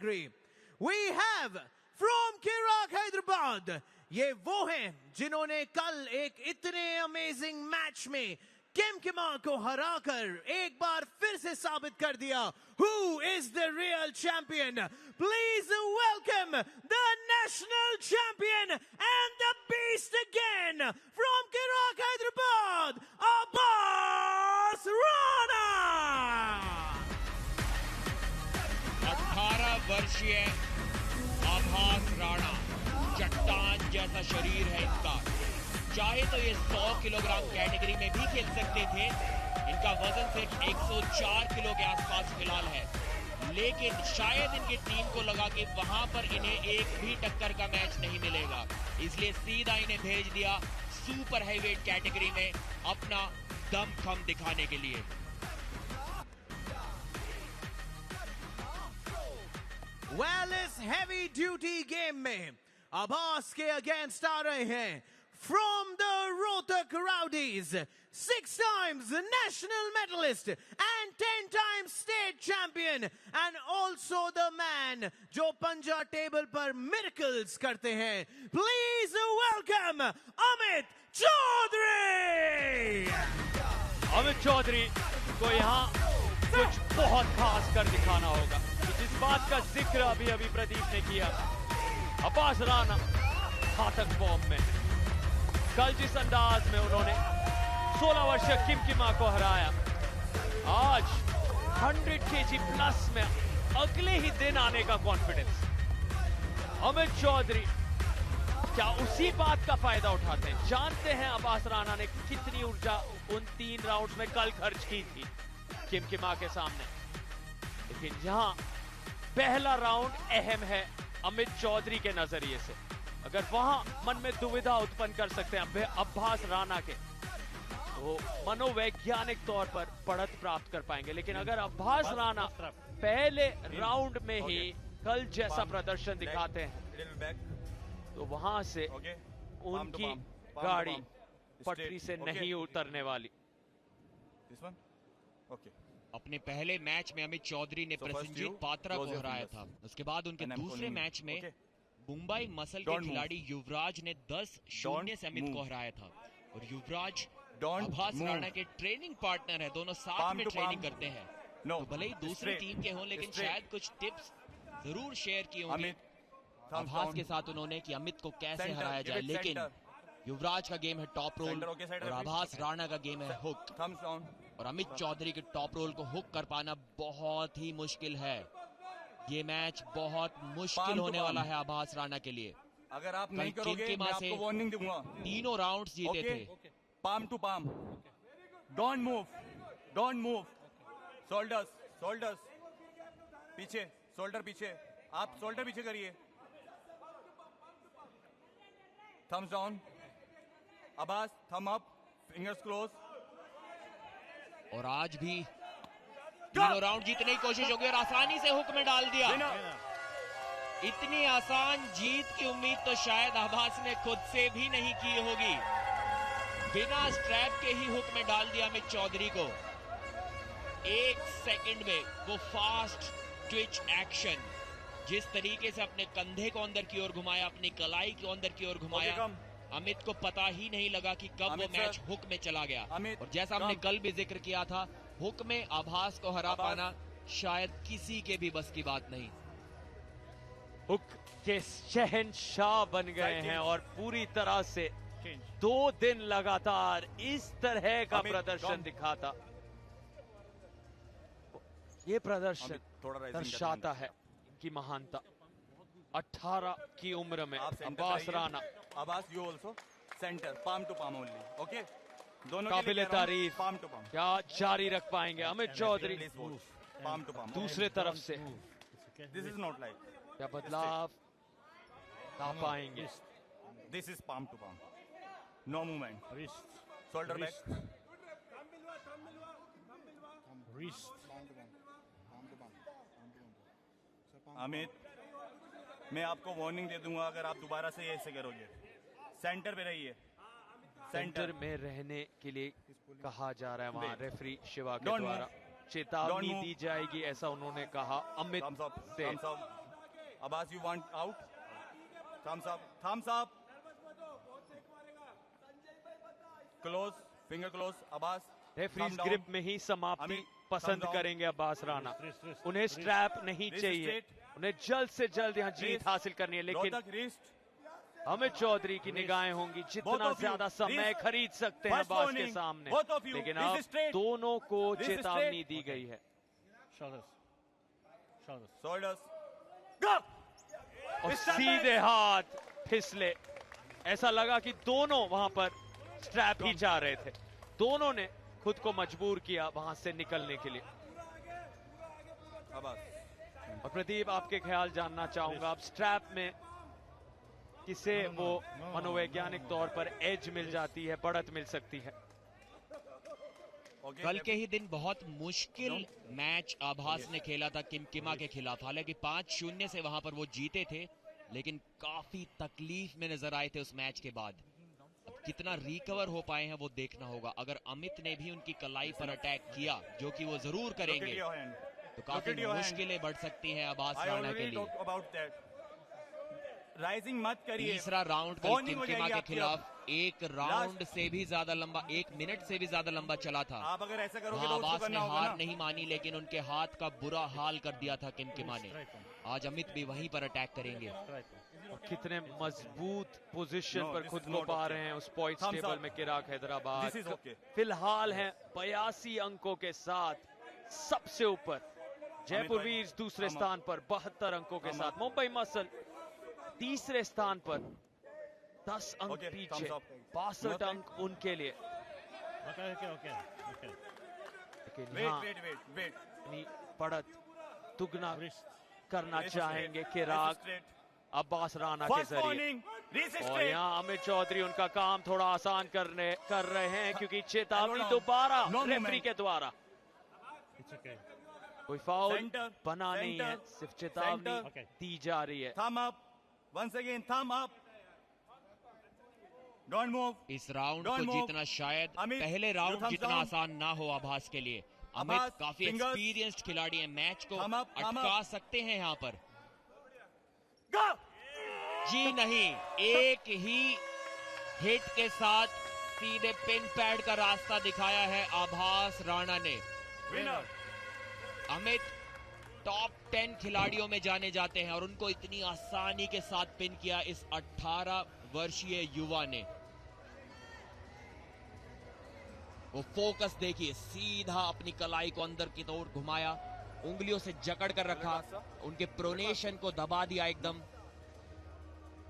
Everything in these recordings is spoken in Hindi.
We have from Kirak Hyderabad, ये वो हैं जिन्होंने कल एक इतने अमेजिंग मैच में केमकेमा को हराकर एक बार फिर से साबित कर दिया who is the real champion. Please welcome the national champion and the beast again from Kirak Hyderabad, Abbas Rana. 18 वर्षीय आभास राणा, चट्टान जैसा शरीर है इनका। चाहे तो ये 100 किलोग्राम कैटेगरी में भी खेल सकते थे। इनका वजन सिर्फ 104 किलो के आसपास फिलहाल है, लेकिन शायद इनकी टीम को लगा कि वहां पर इन्हें एक भी टक्कर का मैच नहीं मिलेगा, इसलिए सीधा इन्हें भेज दिया सुपर हैवीवेट कैटेगरी में अपना दमखम दिखाने के लिए। Well, इस heavy duty game में अब्बास के अगेंस्ट आ रहे हैं from the Rohtak Rowdies, 6 times national medalist and 10 times state champion, and also the man जो पंजा टेबल पर miracles करते हैं. Please welcome Amit Chaudhary. Amit Chaudhary को यहाँ कुछ बहुत खास कर दिखाना होगा। जिस बात का जिक्र अभी प्रदीप ने किया, अब्बास राणा घातक फॉर्म में। कल जिस अंदाज में उन्होंने 16 वर्षीय केमकेमा को हराया, आज 100 kg प्लस में अगले ही दिन आने का कॉन्फिडेंस। अमित चौधरी क्या उसी बात का फायदा उठाते हैं? जानते हैं अब्बास राणा ने कितनी ऊर्जा उन 3 राउंड्स में कल खर्च की थी केमकेमा के सामने, लेकिन यहां पहला राउंड अहम है अमित चौधरी के नजरिए से। अगर वहां मन में दुविधा उत्पन्न कर सकते हैं अब्बास राणा के, तो मनोवैज्ञानिक तौर पर बढ़त प्राप्त कर पाएंगे। लेकिन अगर अब्बास राणा पहले राउंड में ही कल जैसा प्रदर्शन दिखाते हैं, तो वहां से उनकी गाड़ी पटरी से नहीं उतरने वाली। अपने पहले मैच में अमित चौधरी ने प्रसन्नजीत पात्रा को हराया था। उसके बाद उनके दूसरे मैच में मुंबई मसल के खिलाड़ी युवराज ने 10-0 से अमित को हराया था। और युवराज अब्बास राणा के ट्रेनिंग पार्टनर है, दोनों साथ में ट्रेनिंग करते हैं। तो भले ही दूसरी टीम के हों, लेकिन शायद कुछ टिप्स जरूर शेयर की होंगी अब्बास के साथ उन्होंने कि अमित को कैसे हराया जाए। लेकिन युवराज का गेम है टॉप रोल और अब्बास राणा का गेम है हुक, और अमित चौधरी के टॉप रोल को हुक कर पाना बहुत ही मुश्किल है। ये मैच बहुत मुश्किल होने वाला है अब्बास राणा के लिए। अगर आप नहीं करोगे मैं आपको वार्निंग दूंगा। तीनों राउंड्स जीते थे। Palm to palm, don't move, shoulders पीछे, शोल्डर पीछे, आप शोल्डर पीछे करिए। थम्स डाउन, अब्बास थम अप, फिंगर्स क्लोज। और आज भी तीनों राउंड जीतने की कोशिश होगी और आसानी से हुक में डाल दिया। इतनी आसान जीत की उम्मीद तो शायद अब्बास ने खुद से भी नहीं की होगी। बिना स्ट्रैप के ही हुक में डाल दिया अमित चौधरी को। 1 सेकंड में वो फास्ट ट्विच एक्शन, जिस तरीके से अपने कंधे को अंदर की ओर घुमाया, अपनी कलाई को अंदर की ओर घुमाया, अमित को पता ही नहीं लगा कि कब वो मैच हुक में चला गया। और जैसा हमने कल भी जिक्र किया था, हुक में अब्बास को हरा पाना शायद किसी के भी बस की बात नहीं। हुक के शहंशाह बन गए हैं और पूरी तरह से 2 दिन लगातार इस तरह का प्रदर्शन दिखाता। ये प्रदर्शन दर्शाता है इनकी महानता। 18 की उम्र में Abbas Rana, Abbas you also centre, palm to palm only, okay. दोनों काबिले तारीफ, पाम टू पाम। क्या जारी रख पाएंगे Amit Chaudhary palm to palm दूसरे तरफ से? दिस इज नॉट लाइक, क्या बदलाव ला पाएंगे? This is palm to palm, no movement, shoulder back, Amit मैं आपको वार्निंग दे दूंगा अगर आप दोबारा से ऐसे करोगे। सेंटर पे रहिए, सेंटर में रहने के लिए कहा जा रहा है वहां रेफरी शिवा के द्वारा। चेतावनी दी जाएगी ऐसा उन्होंने कहा अमित से। Abbas, you want out? Thumbs up. Thumbs up. Close. Finger close. Abbas. Referees grip में ही समाप्ति पसंद करेंगे अब्बास राणा। उन्हें स्ट्रैप नहीं चाहिए, उन्हें जल्द से जल्द यहाँ जीत हासिल करनी है। लेकिन अमित चौधरी की निगाहें होंगी जितना ज्यादा समय खरीद सकते हैं अब्बास के सामने, लेकिन अब दोनों को चेतावनी दी गई है। और सीधे हाथ फिसले, ऐसा लगा कि दोनों वहां पर स्ट्रैप ही चाह रहे थे। दोनों ने खुद को मजबूर किया वहां से निकलने के लिए। और प्रदीप, आपके ख्याल जानना चाहूंगा, अब स्ट्रैप में किसे वो मनोवैज्ञानिक तौर पर एज मिल जाती है, बढ़त मिल सकती है? कल के ही दिन बहुत मुश्किल मैच आभास ने खेला था किमकिमा के खिलाफ। हालांकि 5-0 से वहां पर वो जीते थे, लेकिन काफी तकलीफ में नजर आए थे उस मैच के बाद। अब कितना रिकवर हो पाए हैं वो देखना होगा। अगर अमित ने भी उनकी कलाई पर अटैक किया, जो कि वो जरूर करेंगे, तो काफी मुश्किलें बढ़ सकती हैं आभास राणा के लिए। राइजिंग मत करिए। तीसरा राउंड कल किमकिमा के खिलाफ 1 राउंड से भी ज्यादा लंबा, 1 मिनट से भी ज्यादा लंबा चला था। आप अगर ऐसा करोगे तो आभास ने हार नहीं मानी, लेकिन उनके हाथ का बुरा हाल कर दिया था किमकिमा ने। आज अमित भी वहीं पर अटैक करेंगे। और कितने मजबूत पोजीशन पर खुद को पा रहे हैं उस पॉइंट्स टेबल में किराक हैदराबाद। फिलहाल हैं 82 अंकों के साथ सबसे ऊपर। जयपुर वीर्स दूसरे स्थान पर 72 अंकों के साथ। मुंबई मसल तीसरे स्थान पर 10 अंक पीछे, 62 अंक उनके लिए। लेकिन बढ़त दुगना करना चाहेंगे किराक अब्बास राणा के जरिए। और यहाँ अमित चौधरी उनका काम थोड़ा आसान कर रहे हैं, क्योंकि चेतावनी दोबारा रेफरी के द्वारा। कोई फाउल बना नहीं है, सिर्फ चेतावनी दी जा रही है। Once again, thumb up. Don't move. इस राउंड को जीतना शायद पहले राउंड जितना आसान ना हो आभास के लिए। अमित काफी एक्सपीरियंस्ड खिलाड़ी हैं, मैच को अटका सकते हैं यहाँ पर। जी नहीं, एक ही हिट के साथ सीधे पिन पैड का रास्ता दिखाया है आभास राणा ने। अमित टॉप 10 खिलाड़ियों में जाने जाते हैं, और उनको इतनी आसानी के साथ पिन किया इस 18 वर्षीय युवा ने। वो फोकस देखिए, सीधा अपनी कलाई को अंदर की ओर घुमाया, उंगलियों से जकड़ कर रखा, उनके प्रोनेशन को दबा दिया एकदम,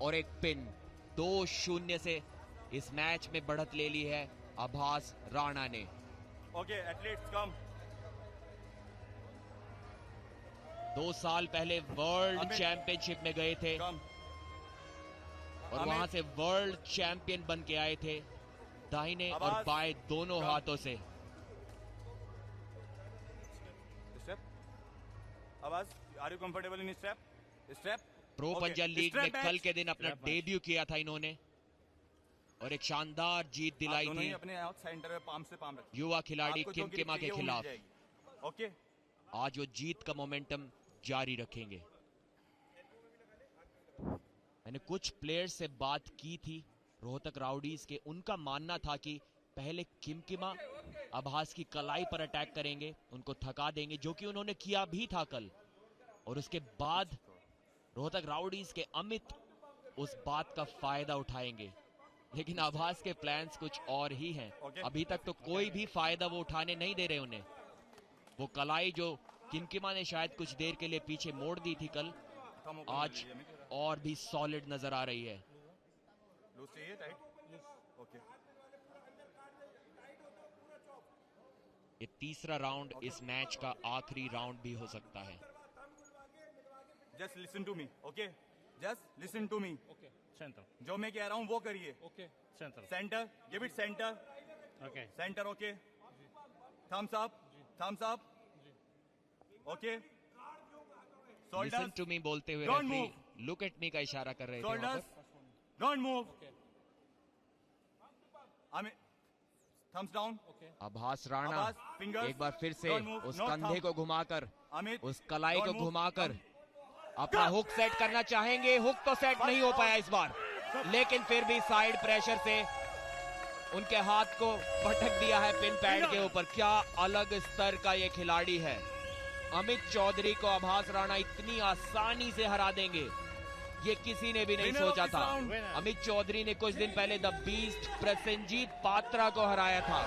और एक पिन। 2-0 से इस मैच में बढ़त ले ली है आभास राणा ने। ओके, एथलीट्स कम। 2 साल पहले वर्ल्ड चैंपियनशिप में गए थे, और वहां से वर्ल्ड चैंपियन बन के आए थे, दाहिने और बाएं दोनों हाथों से। आवाज, are you comfortable in step? Step. Pro Punjab league में कल के दिन अपना डेब्यू किया था इन्होंने, और एक शानदार जीत दिलाई थी अपने सेंटर में पाम से पाम रखिए, युवा खिलाड़ी किमकिमा के खिलाफ। ओके, आज वो जीत का मोमेंटम जारी रखेंगे। मैंने कुछ प्लेयर्स से बात की थी रोहतक राउडीज के, उनका मानना था कि पहले किमकिमा आभास की कलाई पर अटैक करेंगे, उनको थका देंगे, जो कि उन्होंने किया भी था कल, और उसके बाद रोहतक राउडीज के अमित उस बात का फायदा उठाएंगे। लेकिन आभास के प्लान्स कुछ और ही हैं। अभी तक तो कोई भी फायदा वो उठाने नहीं दे रहे उन्हें। वो कलाई जो किमकिमा ने शायद कुछ देर के लिए पीछे मोड़ दी थी कल, आज और भी सॉलिड नजर आ रही है। ये तीसरा राउंड इस मैच का आखिरी राउंड भी हो सकता है। Just listen to me, okay? Just listen to me. Centre, जो मैं कह रहा हूँ वो करिए। Okay, centre, centre, give it centre. Okay, centre, okay. Thumbs up, thumbs up, okay. Listen to me बोलते हुए रेफरी लुक एट मी का इशारा कर रहे थे। Don't move. Thumbs down. आभास राणा एक बार फिर से उस कंधे को घुमाकर, उस कलाई को घुमाकर अपना हुक सेट करना चाहेंगे, हुक तो सेट नहीं हो पाया इस बार, लेकिन फिर भी साइड प्रेशर से उनके हाथ को पटक दिया है पिन पैड के ऊपर। क्या अलग स्तर का ये खिलाड़ी है। अमित चौधरी को आभास राणा इतनी आसानी से हरा देंगे, ये किसी ने भी नहीं सोचा था। अमित चौधरी ने कुछ दिन पहले द बीस्ट प्रसेनजीत पात्रा को हराया था।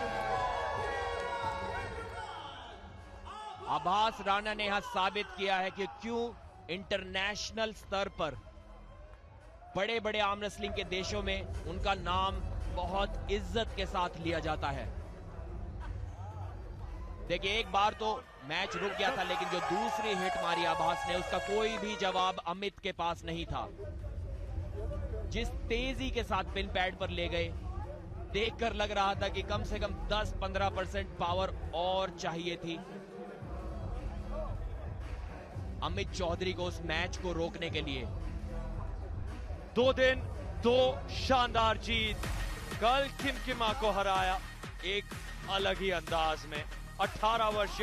आभास राणा ने यहां साबित किया है कि क्यों इंटरनेशनल स्तर पर बड़े बड़े आर्म रेसलिंग के देशों में उनका नाम बहुत इज्जत के साथ लिया जाता है। देखिए, एक बार तो मैच रुक गया था, लेकिन जो दूसरी हिट मारी आभास ने, उसका कोई भी जवाब अमित के पास नहीं था। जिस तेजी के साथ पिन पैड पर ले गए, देखकर लग रहा था कि कम से कम 10-15% पावर और चाहिए थी अमित चौधरी को उस मैच को रोकने के लिए। 2 दिन 2 शानदार जीत। कल किमकिमा को हराया एक अलग ही अंदाज में। 18 वर्षीय